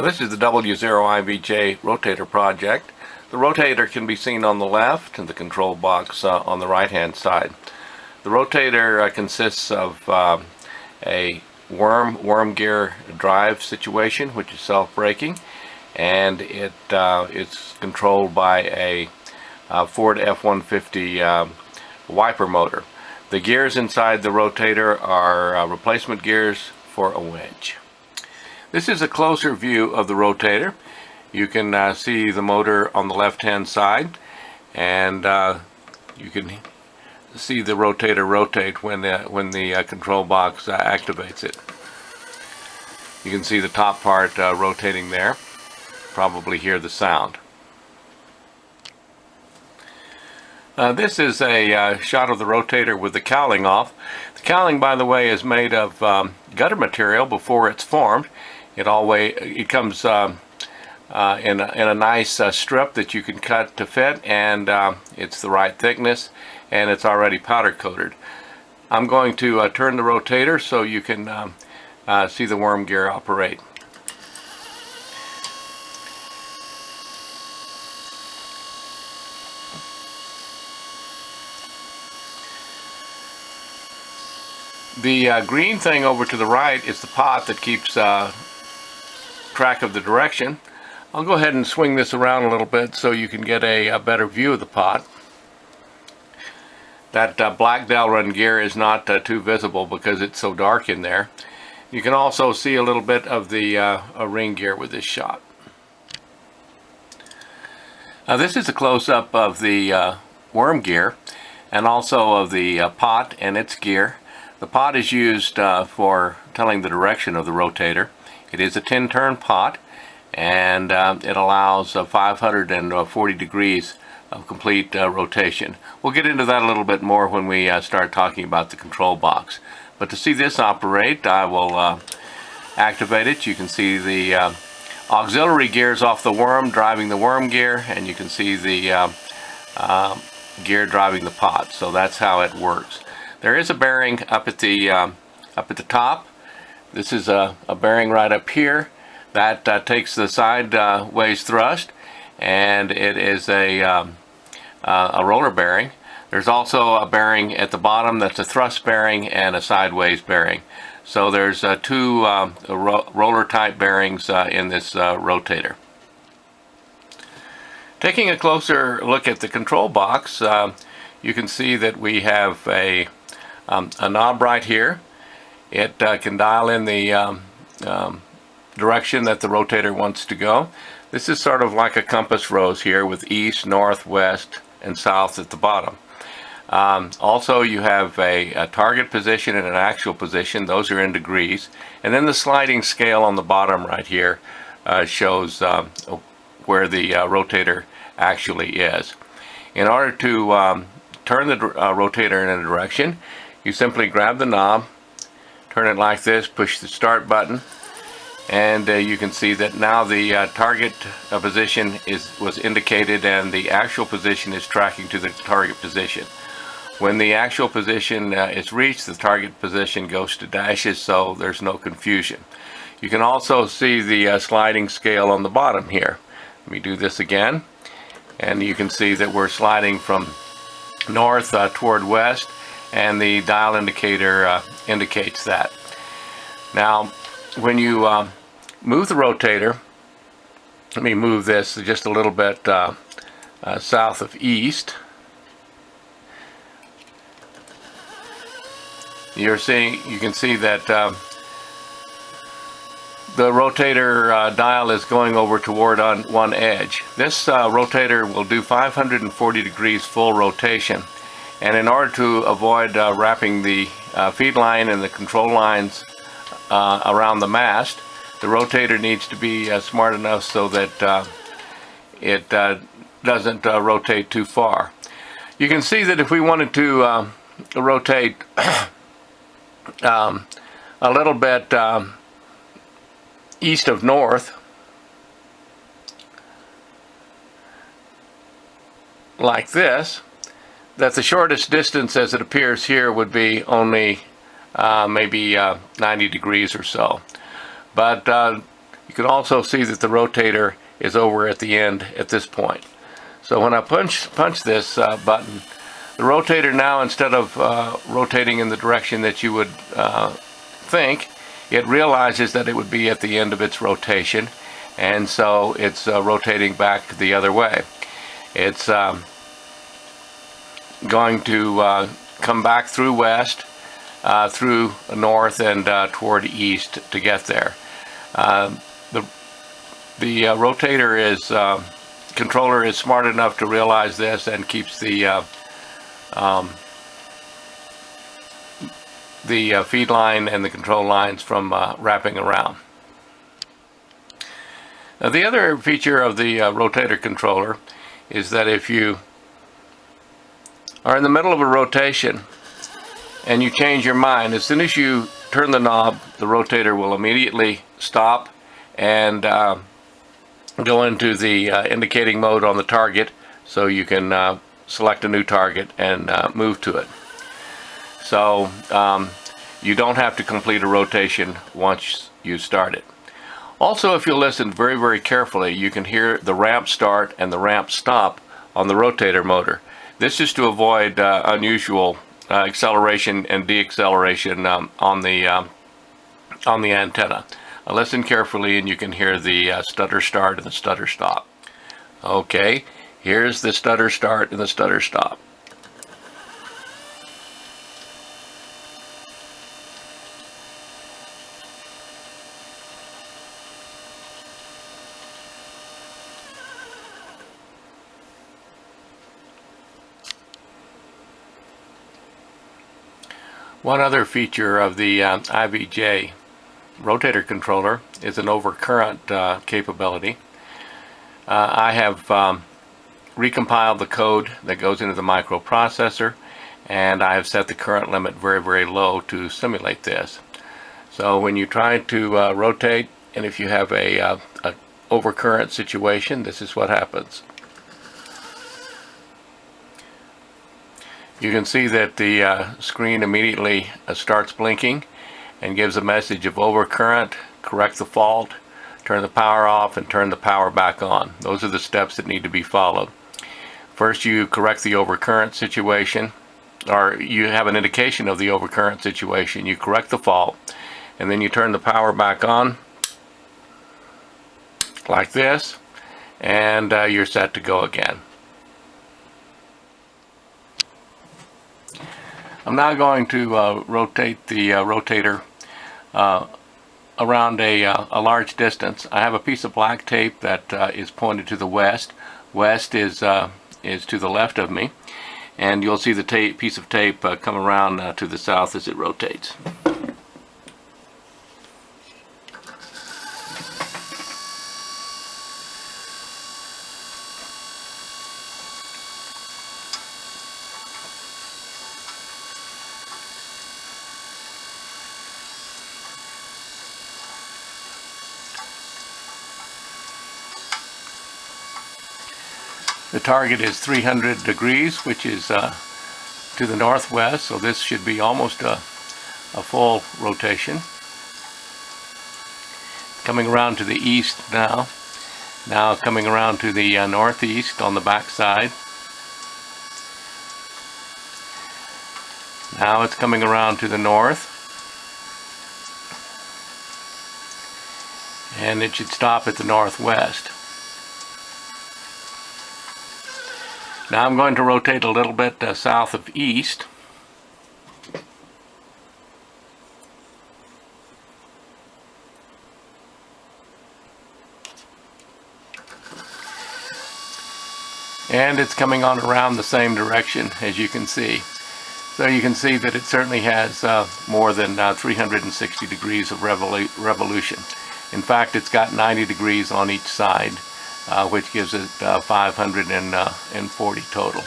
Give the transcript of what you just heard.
This is the W0IVJ rotator project. The rotator can be seen on the left and the control box on the right hand side. The rotator consists of a worm gear drive situation, which is self-braking, and it's controlled by a Ford F-150 wiper motor. The gears inside the rotator are replacement gears for a winch. This is a closer view of the rotator. You can see the motor on the left hand side, and you can see the rotator rotate when the control box activates it. You can see the top part rotating there. Probably hear the sound. This is a shot of the rotator with the cowling off. The cowling, by the way, is made of gutter material before it's formed. It comes in a nice strip that you can cut to fit, and it's the right thickness, and it's already powder coated. I'm going to turn the rotator so you can see the worm gear operate. The green thing over to the right is the pot that keeps track of the direction. I'll go ahead and swing this around a little bit so you can get a better view of the pot. That black Delrin gear is not too visible because it's so dark in there. You can also see a little bit of the ring gear with this shot. This is a close-up of the worm gear and also of the pot and its gear. The pot is used for telling the direction of the rotator. It is a 10-turn pot, and it allows 540 degrees of complete rotation. We'll get into that a little bit more when we start talking about the control box. But to see this operate, I will activate it. You can see the auxiliary gears off the worm driving the worm gear, and you can see the gear driving the pot. So that's how it works. There is a bearing up at the top. This is a bearing right up here that takes the sideways thrust, and it is a roller bearing. There's also a bearing at the bottom that's a thrust bearing and a sideways bearing. So there's two roller type bearings in this rotator. Taking a closer look at the control box, you can see that we have a knob right here. It can dial in the direction that the rotator wants to go. This is sort of like a compass rose here with east, north, west, and south at the bottom. Also, you have a target position and an actual position. Those are in degrees. And then the sliding scale on the bottom right here shows where the rotator actually is. In order to turn the rotator in a direction, you simply grab the knob, turn it like this, push the start button, and you can see that now the target position was indicated, and the actual position is tracking to the target position. When the actual position is reached, the target position goes to dashes, so there's no confusion. You can also see the sliding scale on the bottom here. Let me do this again, and you can see that we're sliding from north toward west, and the dial indicator indicates that. Now, when you move the rotator, let me move this just a little bit south of east. You can see that the rotator dial is going over toward on one edge. This rotator will do 540 degrees full rotation, and in order to avoid wrapping the feed line and the control lines around the mast, the rotator needs to be smart enough so that it doesn't rotate too far. You can see that if we wanted to rotate a little bit east of north, like this, that the shortest distance as it appears here would be only maybe 90 degrees or so. But you can also see that the rotator is over at the end at this point. So when I punch this button, the rotator now, instead of rotating in the direction that you would think, it realizes that it would be at the end of its rotation, and so it's rotating back the other way. It's going to come back through west, through north, and toward east to get there. The rotator controller is smart enough to realize this and keeps the feed line and the control lines from wrapping around. Now, the other feature of the rotator controller is that if you are in the middle of a rotation and you change your mind, as soon as you turn the knob, the rotator will immediately stop and go into the indicating mode on the target, so you can select a new target and move to it. So you don't have to complete a rotation once you start it. Also, if you listen very, very carefully, you can hear the ramp start and the ramp stop on the rotator motor. This is to avoid unusual acceleration and deacceleration on the antenna. Listen carefully and you can hear the stutter start and the stutter stop. Okay, here's the stutter start and the stutter stop. One other feature of the IVJ rotator controller is an overcurrent capability. I have recompiled the code that goes into the microprocessor, and I have set the current limit very, very low to simulate this. So when you try to rotate, and if you have a overcurrent situation, this is what happens. You can see that the screen immediately starts blinking and gives a message of overcurrent, correct the fault, turn the power off, and turn the power back on. Those are the steps that need to be followed. First, you correct the overcurrent situation, or you have an indication of the overcurrent situation. You correct the fault, and then you turn the power back on like this, and you're set to go again. I'm now going to rotate the rotator around a large distance. I have a piece of black tape that is pointed to the west. West is to the left of me, and you'll see the piece of tape come around to the south as it rotates. The target is 300 degrees, which is to the northwest, so this should be almost a full rotation. Coming around to the east now. Now coming around to the northeast on the back side. Now it's coming around to the north. And it should stop at the northwest. Now I'm going to rotate a little bit south of east. And it's coming on around the same direction, as you can see. So you can see that it certainly has more than 360 degrees of revolution. In fact, it's got 90 degrees on each side, which gives it 540 total.